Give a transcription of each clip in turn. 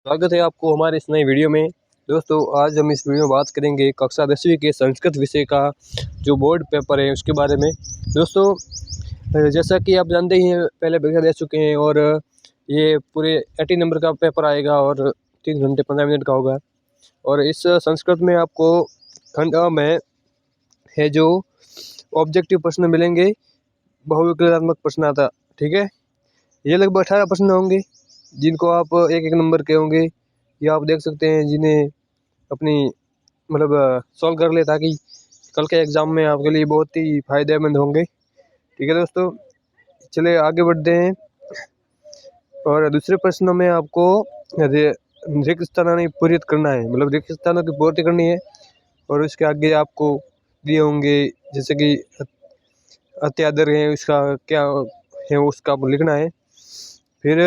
स्वागत है आपको हमारे इस नए वीडियो में। दोस्तों आज हम इस वीडियो में बात करेंगे कक्षा 10वीं के संस्कृत विषय का जो बोर्ड पेपर है उसके बारे में। दोस्तों जैसा कि आप जानते ही हैं, पहले परीक्षा दे चुके हैं और ये पूरे 80 नंबर का पेपर आएगा और 3 घंटे 15 मिनट का होगा। और इस संस्कृत में आपको खंड अ में है जो ऑब्जेक्टिव प्रश्न मिलेंगे, बहुविकल्पात्मक प्रश्न आता, ठीक है। ये लगभग 18 प्रश्न होंगे जिनको आप एक एक नंबर के होंगे, या आप देख सकते हैं जिन्हें अपनी सॉल्व कर ले, ताकि कल के एग्ज़ाम में आपके लिए बहुत ही फ़ायदेमंद होंगे। ठीक है दोस्तों, चलिए आगे बढ़ते हैं। और दूसरे प्रश्नों में आपको रिक्त स्थानाన్ని पूरित करना है, रिक्त स्थानों की पूर्ति करनी है। और उसके आगे आपको दिए होंगे जैसे कि अत्यादर है, उसका क्या है उसका आपको लिखना है। फिर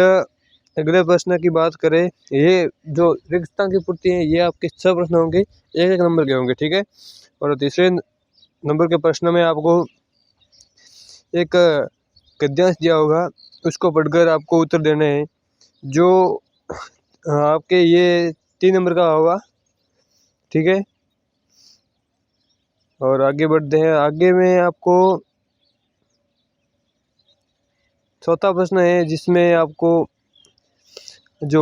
अगले प्रश्न की बात करें, ये जो रिक्त स्थान की पूर्ति है ये आपके 6 प्रश्न होंगे, एक एक नंबर के होंगे, ठीक है। और तीसरे नंबर के प्रश्न में आपको एक गद्यांश दिया होगा, उसको पढ़कर आपको उत्तर देने हैं, जो आपके ये 3 नंबर का होगा, ठीक है। और आगे बढ़ते हैं। आगे में आपको चौथा प्रश्न है जिसमें आपको जो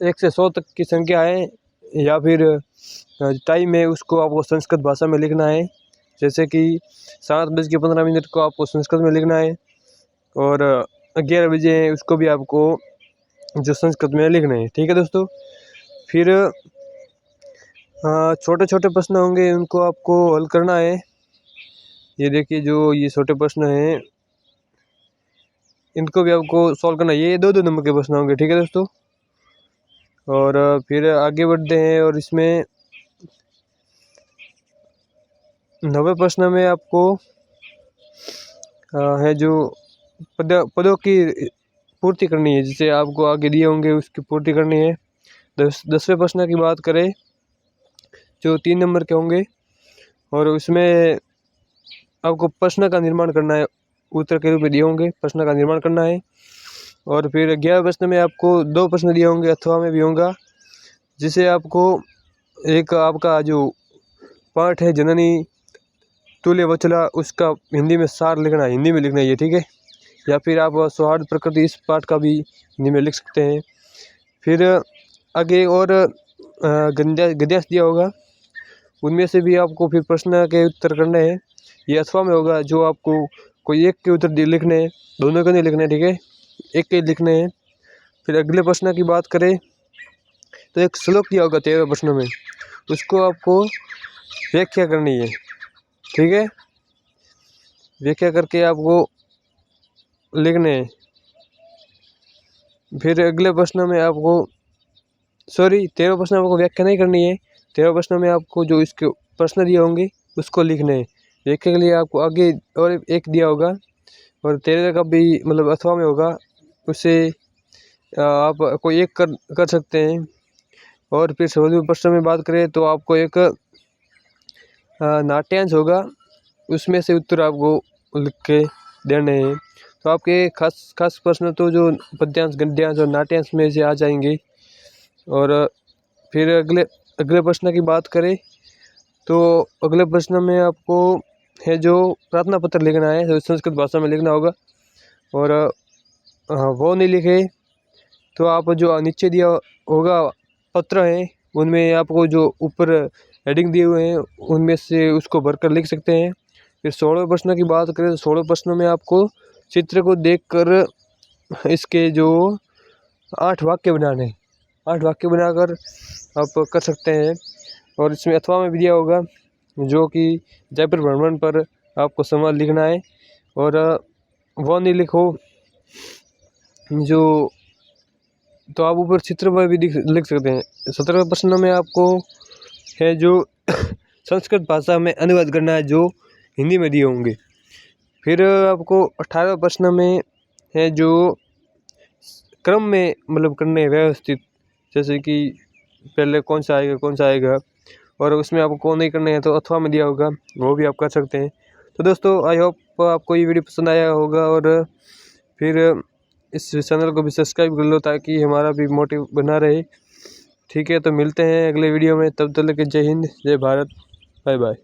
1 से 100 तक की संख्या है या फिर टाइम है उसको आपको संस्कृत भाषा में लिखना है। जैसे कि 7:15 को आपको संस्कृत में लिखना है और 11 बजे उसको भी आपको जो संस्कृत में लिखना है, ठीक है दोस्तों। फिर छोटे छोटे प्रश्न होंगे, उनको आपको हल करना है। ये देखिए जो ये छोटे प्रश्न हैं इनको भी आपको सॉल्व करना है। ये 2-2 नंबर के प्रश्न होंगे, ठीक है दोस्तों। और फिर आगे बढ़ते हैं और इसमें 90 प्रश्न में आपको है जो पदों की पूर्ति करनी है, जिसे आपको आगे दिए होंगे उसकी पूर्ति करनी है। 10वें प्रश्न की बात करें जो 3 नंबर के होंगे और उसमें आपको प्रश्न का निर्माण करना है, उत्तर के रूप में दिए होंगे, प्रश्न का निर्माण करना है। और फिर 11 प्रश्न में आपको 2 प्रश्न दिए होंगे, अथवा में भी होगा, जिसे आपको एक आपका जो पाठ है जननी तुल्य वचला, उसका हिंदी में सार लिखना है, हिंदी में लिखना है ये, ठीक है। या फिर आप सौहार्द प्रकृति, इस पाठ का भी हिंदी में लिख सकते हैं। फिर आगे और गद्यांश दिया होगा, उनमें से भी आपको फिर प्रश्न के उत्तर करने हैं। ये अथवा में होगा, जो आपको कोई एक के उत्तर लिखने हैं, दोनों के नहीं लिखने, ठीक है, एक के लिखने हैं। फिर अगले प्रश्न की बात करें तो एक श्लोक दिया होगा 13 प्रश्न में, उसको आपको व्याख्या करनी है, ठीक है। व्याख्या करके आपको लिखने हैं। फिर अगले प्रश्न में आपको 13 प्रश्न में आपको व्याख्या नहीं करनी है। 13 प्रश्न में आपको जो इसके प्रश्न दिए होंगे उसको लिखने हैं। व्याख्या के लिए आपको आगे और एक दिया होगा, और 13 का भी अथवा में होगा, उससे आप कोई एक कर सकते हैं। और फिर 16वें प्रश्न में बात करें तो आपको एक नाट्यांश होगा, उसमें से उत्तर आपको लिख के देने हैं। तो आपके खास प्रश्न तो जो पद्यांश, गद्यांश और नाट्यांश में से आ जाएंगे। और फिर अगले प्रश्न की बात करें तो अगले प्रश्न में आपको है जो प्रार्थना पत्र लिखना है, तो संस्कृत भाषा में लिखना होगा। और वो नहीं लिखे तो आप जो नीचे दिया होगा पत्र हैं, उनमें आपको जो ऊपर हेडिंग दिए हुए हैं उनमें से उसको भरकर लिख सकते हैं। फिर 16वें प्रश्न की बात करें तो 16वें प्रश्न में आपको चित्र को देखकर इसके जो 8 वाक्य बनाने हैं, 8 वाक्य बनाकर आप कर सकते हैं। और इसमें अथवा में भी दिया होगा, जो कि जयपुर भ्रमण पर आपको संवाद लिखना है। और वो नहीं लिखो जो, तो आप ऊपर चित्र में भी लिख सकते हैं। 17वें प्रश्न में आपको है जो संस्कृत भाषा में अनुवाद करना है, जो हिंदी में दिए होंगे। फिर आपको 18वें प्रश्न में है जो क्रम में करने व्यवस्थित, जैसे कि पहले कौन सा आएगा, और उसमें आपको कौन नहीं करने हैं तो अथवा में दिया होगा, वो भी आप कर सकते हैं। तो दोस्तों आई होप आपको ये वीडियो पसंद आया होगा, और फिर इस चैनल को भी सब्सक्राइब कर लो ताकि हमारा भी मोटिव बना रहे। ठीक है, तो मिलते हैं अगले वीडियो में, तब तक के जय हिंद जय भारत, बाय बाय।